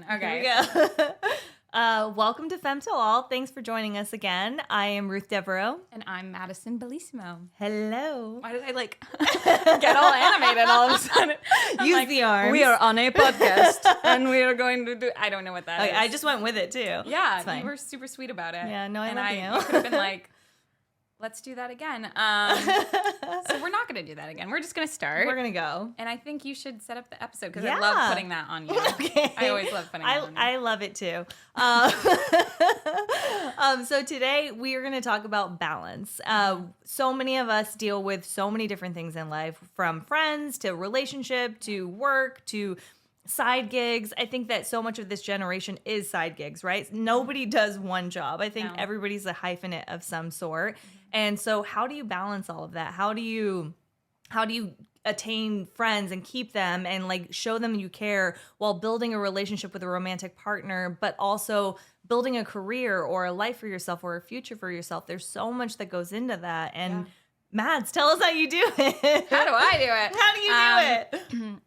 again. Okay. Here we go. Welcome to Femme to All. Thanks for joining us again. I am Ruth Devereaux. And I'm Madison Bellissimo. Hello. Why did I get all animated all of a sudden? Use the arms. We are on a podcast and we are going to do, I don't know what that is. I just went with it too. Yeah, you were super sweet about it. Yeah, no, I love you. You could have been like, let's do that again. So we're not going to do that again. We're just going to start. We're going to go. And I think you should set up the episode because I love putting that on you. Okay. I always love putting that on you. I love it too. So today we are going to talk about balance. So many of us deal with so many different things in life, from friends to relationship to work to side gigs. I think that so much of this generation is side gigs, right? Nobody does one job. I think everybody's a hyphenate of some sort. And so how do you balance all of that? How do you attain friends and keep them and like show them you care while building a relationship with a romantic partner, but also building a career or a life for yourself or a future for yourself? There's so much that goes into that. And Mads, tell us how you do it. How do I do it? How do you do it?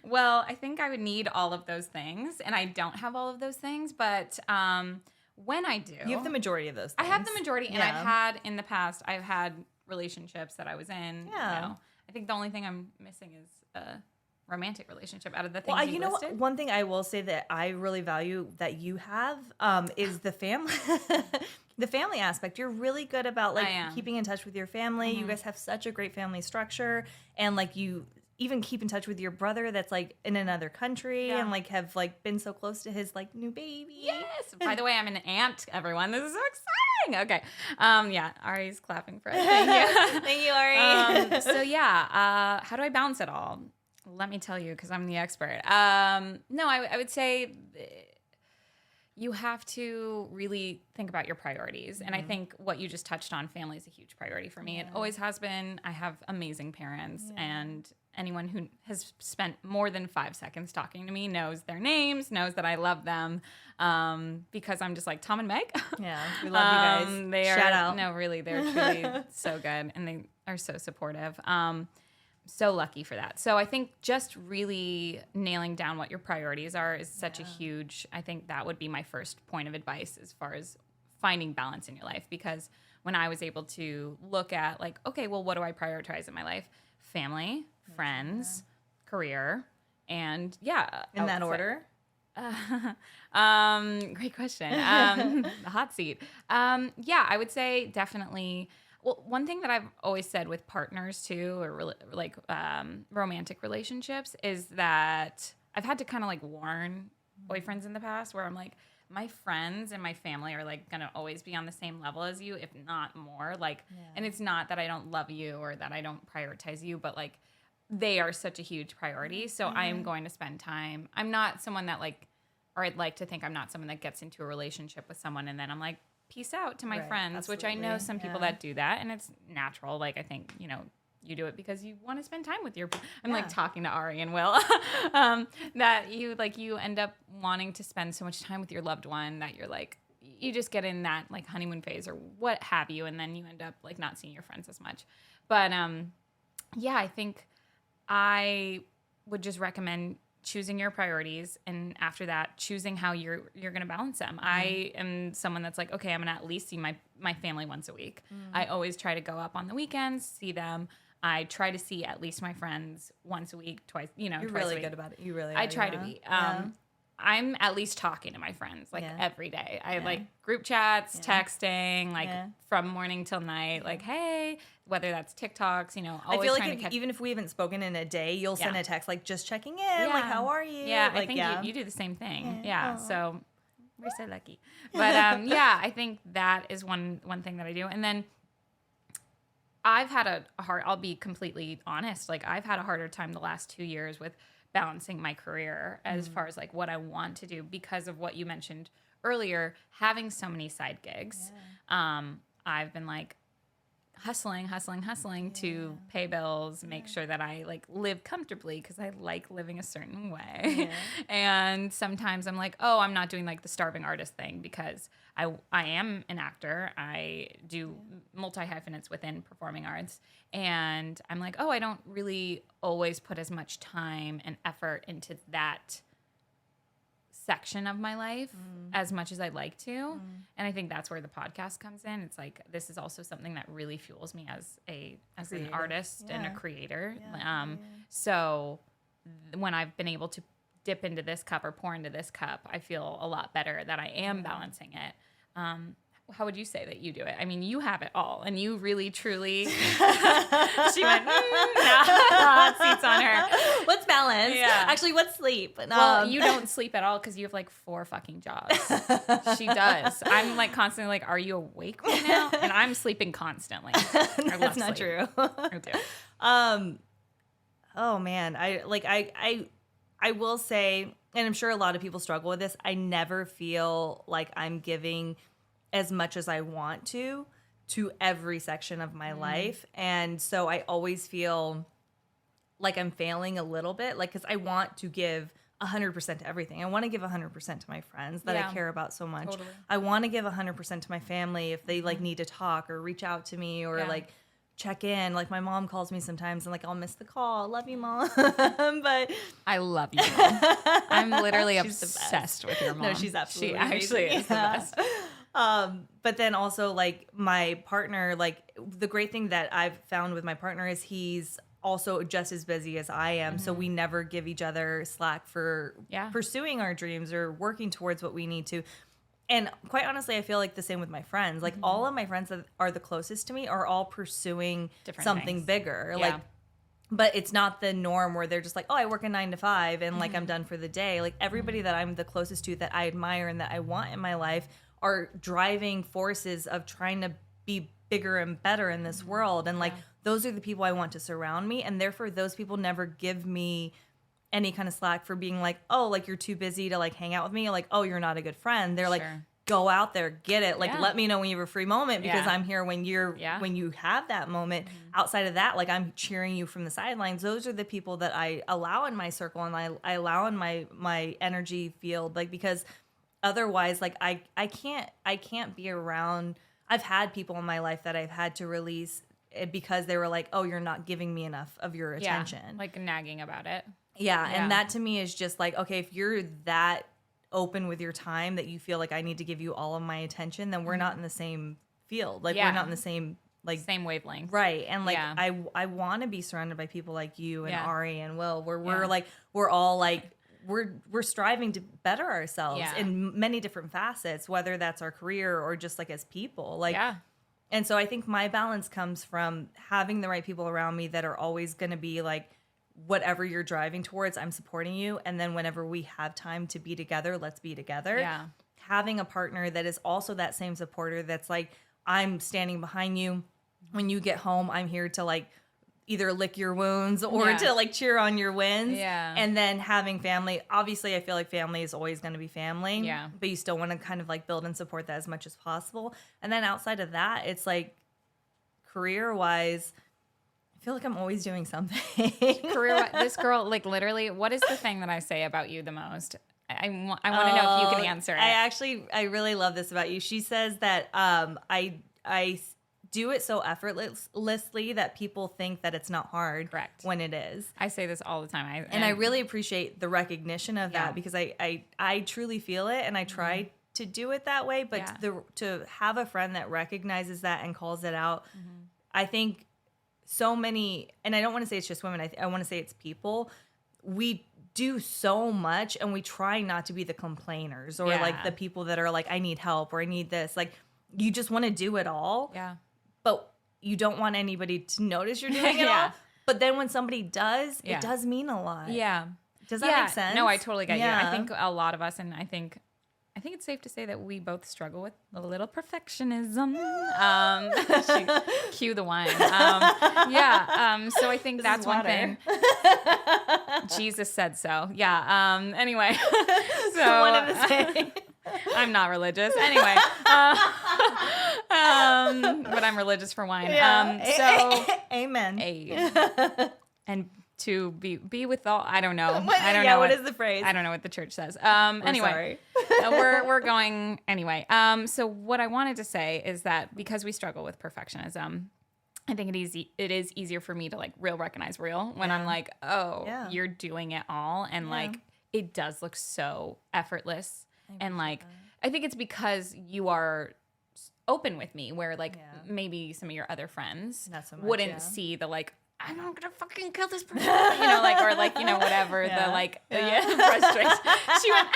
Well, I think I would need all of those things, and I don't have all of those things, but when I do... You have the majority of those things. I have the majority, and in the past, I've had relationships that I was in. Yeah. You know, I think the only thing I'm missing is a romantic relationship out of the things Well, you know listed. One thing I will say that I really value that you have is the family. The family aspect. You're really good about keeping in touch with your family. Mm-hmm. You guys have such a great family structure, and like you even keep in touch with your brother that's like in another country and like have like been so close to his like new baby. Yes. By the way, I'm an aunt, everyone. This is so exciting. Okay. Ari's clapping for us. Thank you. Thank you, Ari. How do I balance it all? Let me tell you, because I'm the expert. No, I would say you have to really think about your priorities. Mm-hmm. And I think what you just touched on, family is a huge priority for me. It always has been. I have amazing parents, and anyone who has spent more than 5 seconds talking to me knows their names, knows that I love them, because I'm just like Tom and Meg. Yeah, we love you guys. Shout out. No, really, they're truly so good, and they are so supportive. So lucky for that. So I think just really nailing down what your priorities are is such a huge, I think that would be my first point of advice as far as finding balance in your life. Because when I was able to look at like, okay, well, what do I prioritize in my life? Family, friends, career, and in that order? Great question. The hot seat. I would say definitely. Well, one thing that I've always said with partners too, or romantic relationships, is that I've had to kind of like warn boyfriends in the past where I'm like, my friends and my family are like going to always be on the same level as you, if not more. And it's not that I don't love you or that I don't prioritize you, but like they are such a huge priority. So I am going to spend time. I'm not someone that I'd like to think I'm not someone that gets into a relationship with someone and then I'm like, peace out to my friends, absolutely. which I know some people that do that, and it's natural. Like, I think, you do it because you want to spend time with I'm like talking to Ari and Will, that you end up wanting to spend so much time with your loved one that you're like, you just get in that like honeymoon phase or what have you, and then you end up like not seeing your friends as much. But I think I would just recommend choosing your priorities, and after that, choosing how you're going to balance them. Mm-hmm. I am someone that's like, okay, I'm going to at least see my family once a week. Mm-hmm. I always try to go up on the weekends, see them. I try to see at least my friends once a week, twice. You're twice really a week. Good about it. You really. I try to be. I'm at least talking to my friends every day. I like group chats, texting, from morning till night. Like, hey, whether that's TikToks, always I feel like even if we haven't spoken in a day, you'll send a text like just checking in, like how are you? Yeah, like, I think you do the same thing. Yeah, so we're so lucky. But I think that is one thing that I do, and then I've had a hard. I'll be completely honest. Like I've had a harder time the last 2 years with balancing my career as far as like what I want to do because of what you mentioned earlier, having so many side gigs. I've been like hustling to pay bills, make sure that I like live comfortably because I like living a certain way. And sometimes I'm like, oh, I'm not doing like the starving artist thing because I am an actor. I do multi-hyphenates within performing arts. And I'm like, oh, I don't really always put as much time and effort into that section of my life as much as I'd like to. And I think that's where the podcast comes in. It's like, this is also something that really fuels me as an artist and a creator. So when I've been able to dip into this cup or pour into this cup, I feel a lot better that I am balancing it. How would you say that you do it? I mean, you have it all, and you really, truly. She went, hot seats on her. What's balance? Yeah. Actually, what's sleep? Well, you don't sleep at all because you have like 4 fucking jobs. She does. I'm like constantly like, are you awake right now? And I'm sleeping constantly. That's not true. I do. Oh man, I will say, and I'm sure a lot of people struggle with this. I never feel like I'm giving as much as I want to every section of my life. And so I always feel like I'm failing a little bit, like, because I want to give 100% to everything. I want to give 100% to my friends that I care about so much. Totally. I want to give 100% to my family if they like need to talk or reach out to me or like check in. Like my mom calls me sometimes and like I'll miss the call. Love you, Mom. But I love you, Mom. I'm literally obsessed with your mom. No, she's absolutely She actually is the best. But then also like my partner, like the great thing that I've found with my partner is he's also just as busy as I am. So we never give each other slack for pursuing our dreams or working towards what we need to. And quite honestly, I feel like the same with my friends. Like all of my friends that are the closest to me are all pursuing something bigger. Like, but it's not the norm where they're just like, oh, I work a 9 to 5 and like I'm done for the day. Like everybody that I'm the closest to that I admire and that I want in my life are driving forces of trying to be bigger and better in this world. And like, those are the people I want to surround me. And therefore those people never give me any kind of slack for being like, oh, like you're too busy to like hang out with me. Like, oh, you're not a good friend. They're like, go out there, get it. Like, let me know when you have a free moment because I'm here when when you have that moment. Outside of that, like I'm cheering you from the sidelines. Those are the people that I allow in my circle and I allow in my energy field. Like, because otherwise, like I can't be around. I've had people in my life that I've had to release because they were like, oh, you're not giving me enough of your attention. Like nagging about it. Yeah. And that to me is just like, okay, if you're that open with your time that you feel like I need to give you all of my attention, then we're not in the same field. Like we're not in the same same wavelength. Right. And like I want to be surrounded by people like you and Ari and Will where we're like we're all like we're striving to better ourselves in many different facets, whether that's our career or just like as people. Like and so I think my balance comes from having the right people around me that are always going to be like, whatever you're driving towards, I'm supporting you. And then whenever we have time to be together, let's be together. Yeah. Having a partner that is also that same supporter that's like, I'm standing behind you. When you get home, I'm here to like either lick your wounds or to like cheer on your wins. Yeah. And then having family, obviously I feel like family is always going to be family. Yeah. But you still want to kind of like build and support that as much as possible. And then outside of that, it's like career-wise, I feel like I'm always doing something. This girl, like literally, what is the thing that I say about you the most? I want to know if you can answer it. I really love this about you. She says that I do it so effortlessly that people think that it's not hard. Correct. When it is. I say this all the time. And I really appreciate the recognition of that because I truly feel it and I try to do it that way. But to have a friend that recognizes that and calls it out, I think so many, and I don't want to say it's just women, I want to say it's people, we do so much and we try not to be the complainers or like the people that are like, I need help or I need this. Like you just want to do it all. Yeah. But you don't want anybody to notice you're doing it all. But then when somebody does, it does mean a lot. Yeah. Does that make sense? No, I totally get you. I think a lot of us, and I think it's safe to say that we both struggle with a little perfectionism. Cue the wine. So I think that's one thing. Jesus said so. Yeah. Anyway. So one of the same. I'm not religious. Anyway. But I'm religious for wine. Amen. And to be with all, I don't know. What is the phrase? I don't know what the church says. Anyway, we're going anyway. So what I wanted to say is that because we struggle with perfectionism, I think it is easier for me to like recognize when I'm like, oh, you're doing it all. And like, it does look so effortless. And like, I think it's because you are open with me, where like maybe some of your other friends Not so much, wouldn't see the like, I'm not gonna fucking kill this person, you know, like, or like, you know, whatever the like, frustration. She went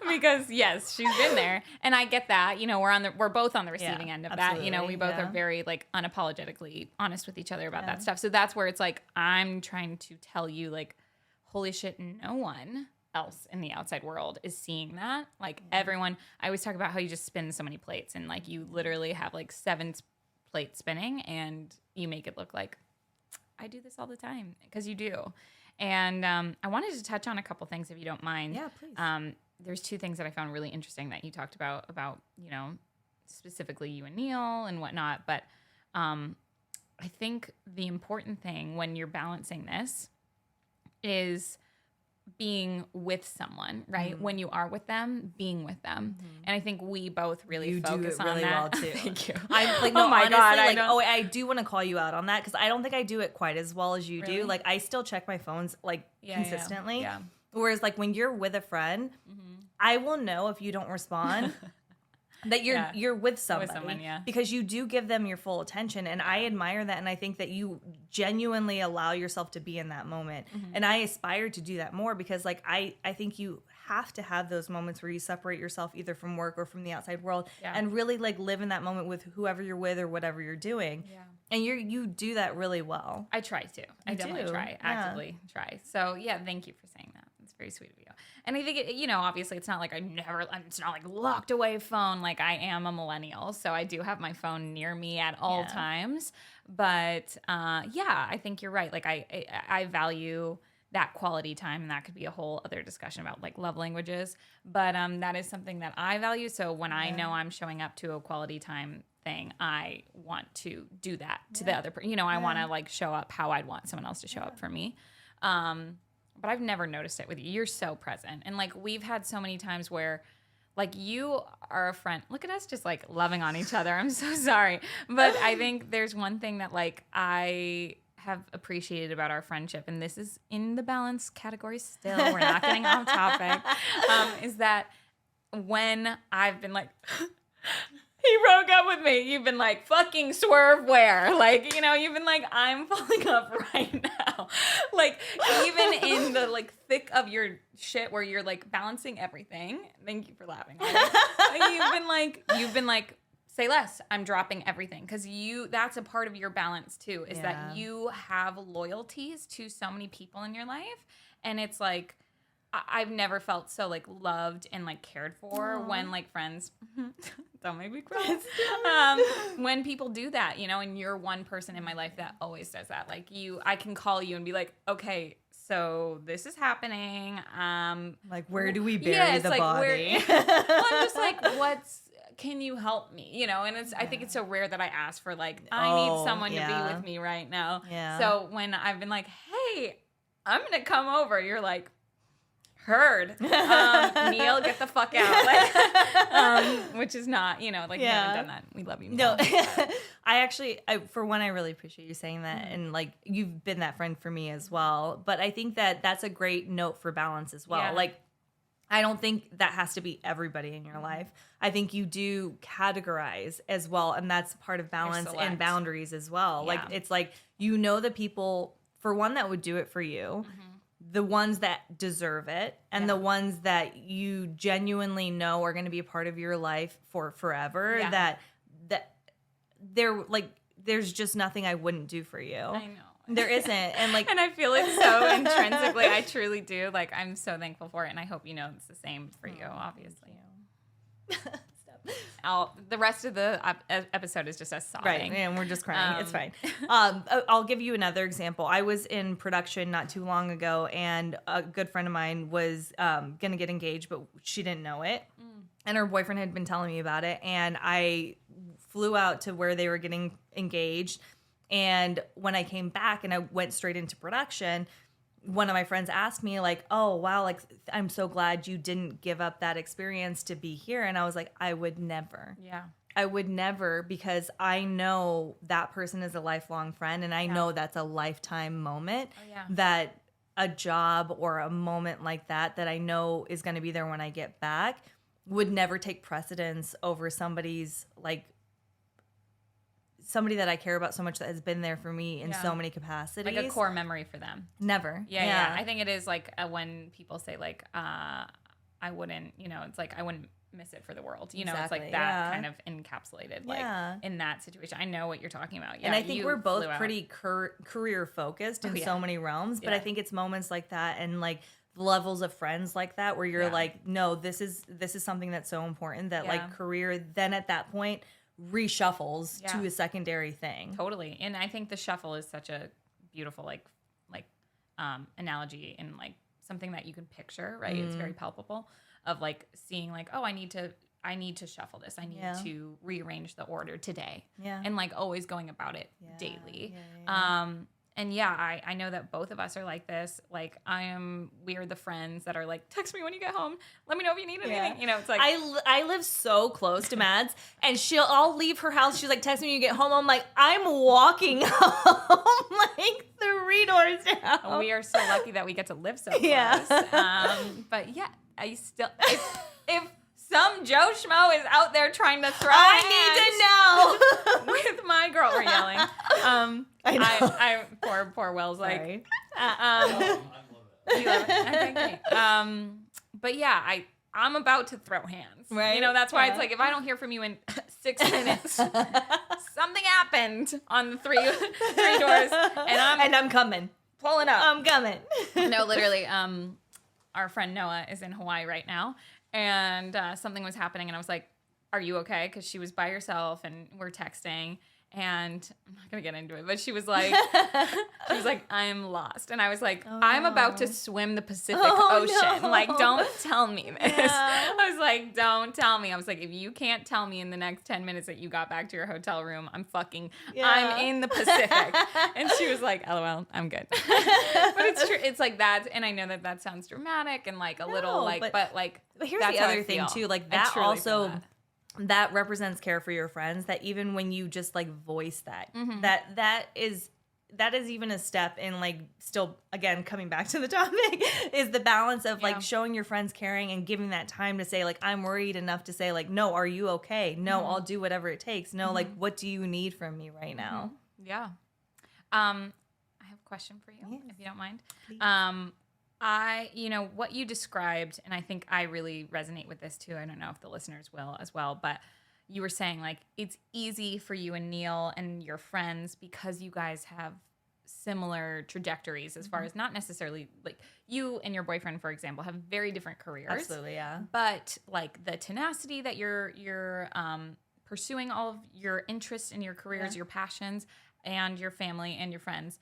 because yes, she's been there, and I get that. You know, we're both on the receiving end of that. You know, we both are very like unapologetically honest with each other about that stuff. So that's where it's like I'm trying to tell you, like, holy shit, no one else in the outside world is seeing that. Like everyone, I always talk about how you just spin so many plates, and like you literally have like 7 plate spinning, and you make it look like I do this all the time, because you do. And I wanted to touch on a couple things, if you don't mind. Yeah, please. There's 2 things that I found really interesting that you talked about, you know, specifically you and Neil and whatnot. But I think the important thing when you're balancing this is being with someone, right? When you are with them, being with them. And I think we both really focus do it really on that. well too. Thank you. I'm like, no, oh my honestly, God, like, I do want to call you out on that, because I don't think I do it quite as well as you do. Like, I still check my phones like consistently. Yeah. Whereas like when you're with a friend, I will know if you don't respond that you're with somebody, because you do give them your full attention, and I admire that, and I think that you genuinely allow yourself to be in that moment, and I aspire to do that more, because like I think you have to have those moments where you separate yourself either from work or from the outside world, and really like live in that moment with whoever you're with or whatever you're doing. And you do that really well. I try to. I definitely try. Actively try. So yeah, thank you for saying that. It's very sweet of you. And I think it, you know, obviously it's not like it's not like locked away phone. Like, I am a millennial, so I do have my phone near me at all times. But I think you're right. Like I value that quality time, and that could be a whole other discussion about like love languages. But that is something that I value. So when I know I'm showing up to a quality time thing, I want to do that to the other person. You know, I want to like show up how I'd want someone else to show up for me. But I've never noticed it with you. You're so present. And like, we've had so many times where like you are a friend. Look at us just like loving on each other. I'm so sorry. But I think there's one thing that like I have appreciated about our friendship, and this is in the balance category still, we're not getting off topic, is that when I've been like, he broke up with me, you've been like, fucking swerve where? Like, you know, you've been like, I'm falling up right now. Like, even in the like thick of your shit where you're like balancing everything. Thank you for laughing. You've been like, say less. I'm dropping everything. Because that's a part of your balance too, is that you have loyalties to so many people in your life. And it's like, I've never felt so like loved and like cared for when like friends don't make me cry. When people do that, you know, and you're one person in my life that always does that. Like I can call you and be like, okay, so this is happening. Like, where do we bury the like, body? Well, I'm just like, can you help me? You know, and I think it's so rare that I ask for like, I need someone to be with me right now. Yeah. So when I've been like, hey, I'm going to come over, you're like, heard. Neil, get the fuck out. Like, which is not, you know, like, you haven't done that. We love you. No, for one, I really appreciate you saying that. And like, you've been that friend for me as well. But I think that that's a great note for balance as well. Yeah. Like, I don't think that has to be everybody in your life. I think you do categorize as well. And that's part of balance and boundaries as well. Yeah. Like, it's like, you know, the people, for one, that would do it for you. The ones that deserve it, and the ones that you genuinely know are going to be a part of your life for forever, that they're like, there's just nothing I wouldn't do for you. I know. There isn't. And like, and I feel it so intrinsically. I truly do. Like, I'm so thankful for it. And I hope you know it's the same for you, obviously. The rest of the episode is just us sobbing. Right, and we're just crying. It's fine. I'll give you another example. I was in production not too long ago, and a good friend of mine was going to get engaged, but she didn't know it. And her boyfriend had been telling me about it, and I flew out to where they were getting engaged. And when I came back and I went straight into production, one of my friends asked me like, oh, wow, like, I'm so glad you didn't give up that experience to be here. And I was like, I would never. Yeah. I would never, because I know that person is a lifelong friend, and I know that's a lifetime moment that a job or a moment like that I know is going to be there when I get back would never take precedence over somebody that I care about so much that has been there for me in so many capacities. Like a core memory for them. Never. Yeah. I think it is like when people say like, I wouldn't, it's like I wouldn't miss it for the world. Exactly, it's like that kind of encapsulated like in that situation. I know what you're talking about. Yeah, and I think we're both pretty career focused in so many realms, but I think it's moments like that and like levels of friends like that where you're like, no, this is something that's so important that like career then at that point reshuffles to a secondary thing. Totally. And I think the shuffle is such a beautiful like analogy and like something that you can picture, right? It's very palpable of like seeing like, oh, I need to shuffle this. I need to rearrange the order today. Yeah. And like always going about it daily. And I know that both of us are like this. Like we are the friends that are like, text me when you get home. Let me know if you need anything. It's like I live so close to Mads, and I'll leave her house. She's like, text me when you get home. I'm like, I'm walking home like 3 doors down. We are so lucky that we get to live so close. But yeah, I still if some Joe Schmo is out there trying to throw I need to know with my girl. We're yelling. I know. I poor Will's like. I love it. But yeah, I'm about to throw hands. Right. That's why it's like if I don't hear from you in 6 minutes, something happened on the three doors, and I'm coming, pulling up. I'm coming. No, literally. Our friend Noah is in Hawaii right now. And something was happening, and I was like, are you okay? Because she was by herself, and we're texting, and I'm not going to get into it, but she was like, I'm lost. And I was like, I'm about to swim the Pacific Ocean. No. Like, don't tell me this. Yeah. I was like, don't tell me. I was like, if you can't tell me in the next 10 minutes that you got back to your hotel room, I'm in the Pacific. And she was like, LOL, I'm good. But it's true. It's like that. And I know that sounds dramatic and like a little like, but like, but here's the other thing too. Like that also, that represents care for your friends, that even when you just like voice that, that is even a step in like still, again, coming back to the topic, is the balance of like showing your friends caring and giving that time to say like, I'm worried enough to say like, no, are you okay? No, I'll do whatever it takes. No, like, what do you need from me right now? Yeah. I have a question for you, if you don't mind. Please. What you described, and I think I really resonate with this too. I don't know if the listeners will as well, but you were saying like it's easy for you and Neil and your friends because you guys have similar trajectories as far as not necessarily like you and your boyfriend, for example, have very different careers. Absolutely, yeah. But like the tenacity that you're pursuing all of your interests in your careers, your passions, and your family and your friends.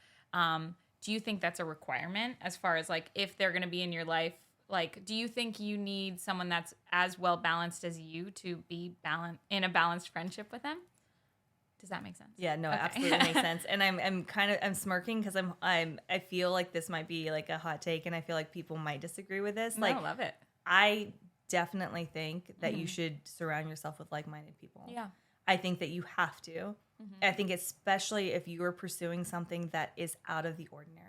Do you think that's a requirement as far as like if they're going to be in your life? Like, do you think you need someone that's as well balanced as you to be in a balanced friendship with them? Does that make sense? Yeah, no, it absolutely makes sense. And I'm smirking because I feel like this might be like a hot take, and I feel like people might disagree with this. Like, I love it. I definitely think that you should surround yourself with like-minded people. Yeah. I think that you have to. I think especially if you are pursuing something that is out of the ordinary.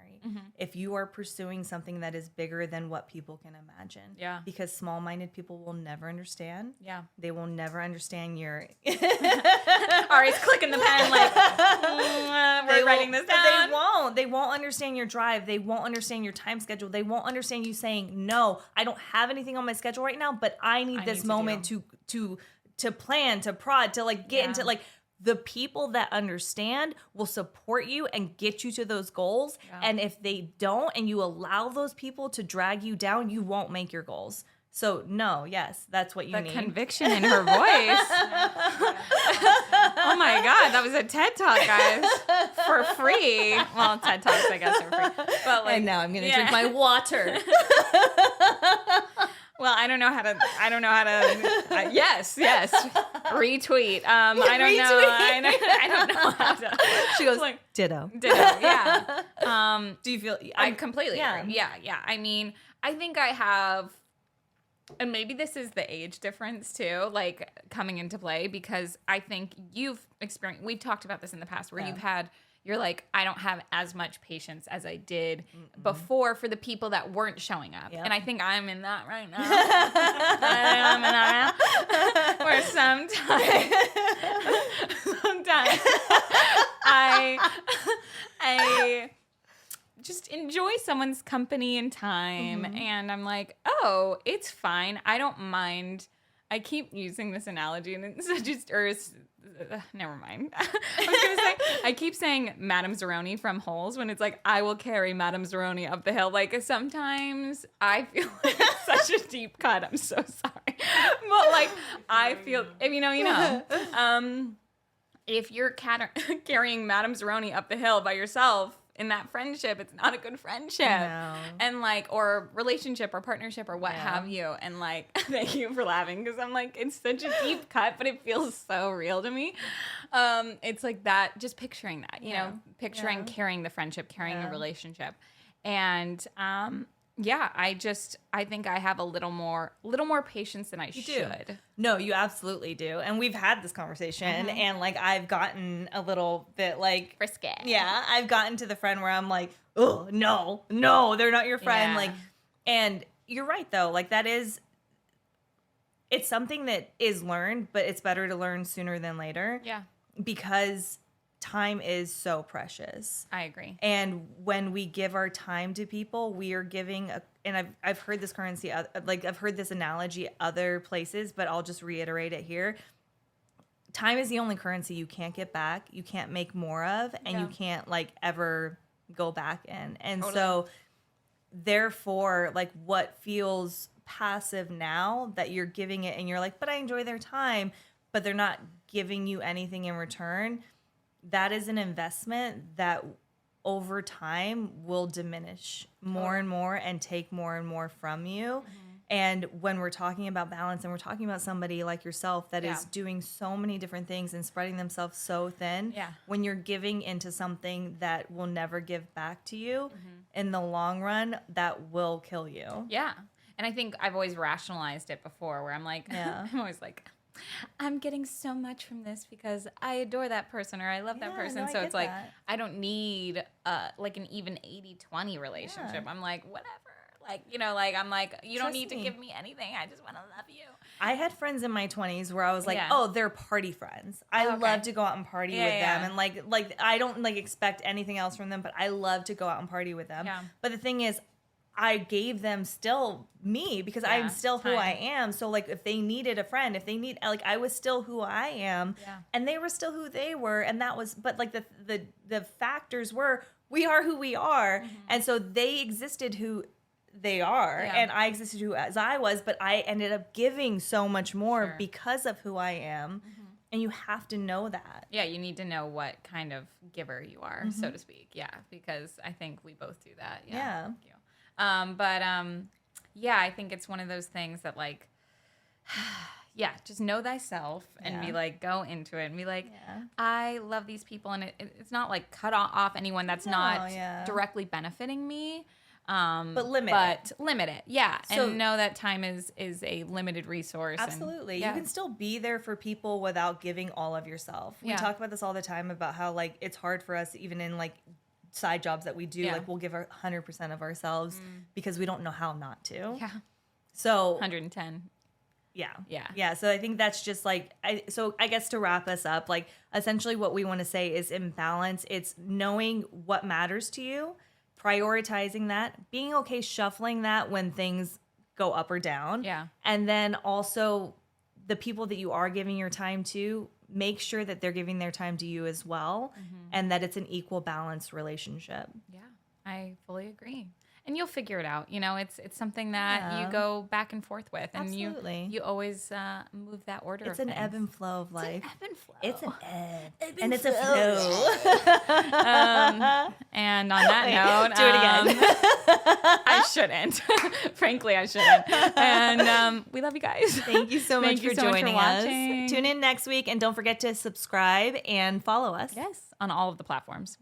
If you are pursuing something that is bigger than what people can imagine. Yeah. Because small-minded people will never understand. Yeah. They will never understand your... Ari's clicking the pen like, we're writing this down. They won't understand your drive. They won't understand your time schedule. They won't understand you saying, no, I don't have anything on my schedule right now, but I need this moment to plan, to prod, to like get into like... The people that understand will support you and get you to those goals. Yeah. And if they don't, and you allow those people to drag you down, you won't make your goals. So no, yes, that's what you need. The conviction in her voice. Oh my God, that was a TED Talk, guys, for free. Well, TED Talks, I guess, are free. But like, and now I'm gonna drink my water. Well, I don't know how to. Yes. Retweet. I don't know how to. She goes like ditto. Yeah. Do you feel? I completely agree. Yeah. I mean, I think I have, and maybe this is the age difference too, like coming into play, because I think you've experienced. We've talked about this in the past, where you're like, I don't have as much patience as I did before for the people that weren't showing up. Yep. And I think I'm in that right now. I'm in that now. Where sometimes I just enjoy someone's company and time. And I'm like, oh, it's fine. I don't mind. I keep using this analogy and it's just, never mind. I was going to say, I keep saying Madame Zeroni from Holes when it's like, I will carry Madame Zeroni up the hill. Like sometimes I feel like it's such a deep cut. I'm so sorry. But like, I feel, if you know. If you're carrying Madame Zeroni up the hill by yourself in that friendship, it's not a good friendship. No. And like, or relationship or partnership or what have you. And like, thank you for laughing because I'm like, it's such a deep cut, but it feels so real to me. It's like that, just picturing that, you know, picturing carrying the friendship, carrying a relationship. And I think I have a little more patience than I should. No, you absolutely do. And we've had this conversation and like I've gotten a little bit like Frisky. Yeah, I've gotten to the friend where I'm like, oh, no, they're not your friend. Yeah. Like, and you're right though. Like it's something that is learned, but it's better to learn sooner than later. Yeah. Because time is so precious. I agree. And when we give our time to people, we are giving and I've heard this currency, like I've heard this analogy other places, but I'll just reiterate it here. Time is the only currency you can't get back, you can't make more of, and you can't like ever go back in. And so therefore, like what feels passive now that you're giving it and you're like, but I enjoy their time, but they're not giving you anything in return. That is an investment that over time will diminish more and more and take more and more from you. And when we're talking about balance and we're talking about somebody like yourself that is doing so many different things and spreading themselves so thin, when you're giving into something that will never give back to you, in the long run, that will kill you. Yeah. And I think I've always rationalized it before where I'm like, I'm always like, I'm getting so much from this because I adore that person or I love that person. So it's like, I don't need like an even 80-20 relationship. I'm like, whatever. Like, you know, like, I'm like, you don't need to give me anything. I just want to love you. I had friends in my 20s where I was like, oh, they're party friends. I love to go out and party with them. And like, I don't like expect anything else from them, but I love to go out and party with them. Yeah. But the thing is, I gave them still me because I'm still who I am. So like if they needed a friend, if they need, like I was still who I am and they were still who they were. And that was, but like the factors were, we are who we are. And so they existed who they are and I existed who as I was, but I ended up giving so much more because of who I am. And you have to know that. Yeah, you need to know what kind of giver you are, so to speak. Yeah, because I think we both do that. Yeah. Thank you. I think it's one of those things that like, just know thyself and be like, go into it and be like, I love these people. And it's not like cut off anyone that's not directly benefiting me. But limit it. Yeah. So, and know that time is a limited resource. Absolutely. And, you can still be there for people without giving all of yourself. We talk about this all the time about how like, it's hard for us even in like, side jobs that we do, like we'll give 100% of ourselves because we don't know how not to. Yeah. So 110. Yeah. So I think that's just like, I guess to wrap us up, like essentially what we want to say is in balance, it's knowing what matters to you, prioritizing that, being okay shuffling that when things go up or down. Yeah. And then also the people that you are giving your time to, make sure that they're giving their time to you as well and that it's an equal balanced relationship. Yeah, I fully agree. And you'll figure it out. You know, it's something that you go back and forth with. And you always move that order. It's an ebb and flow of life. It's an ebb and flow. It's an ebb. And it's a flow. And on that note, do it again. I shouldn't. Frankly, I shouldn't. And we love you guys. Thank you so much for joining us. Tune in next week and don't forget to subscribe and follow us. Yes, on all of the platforms.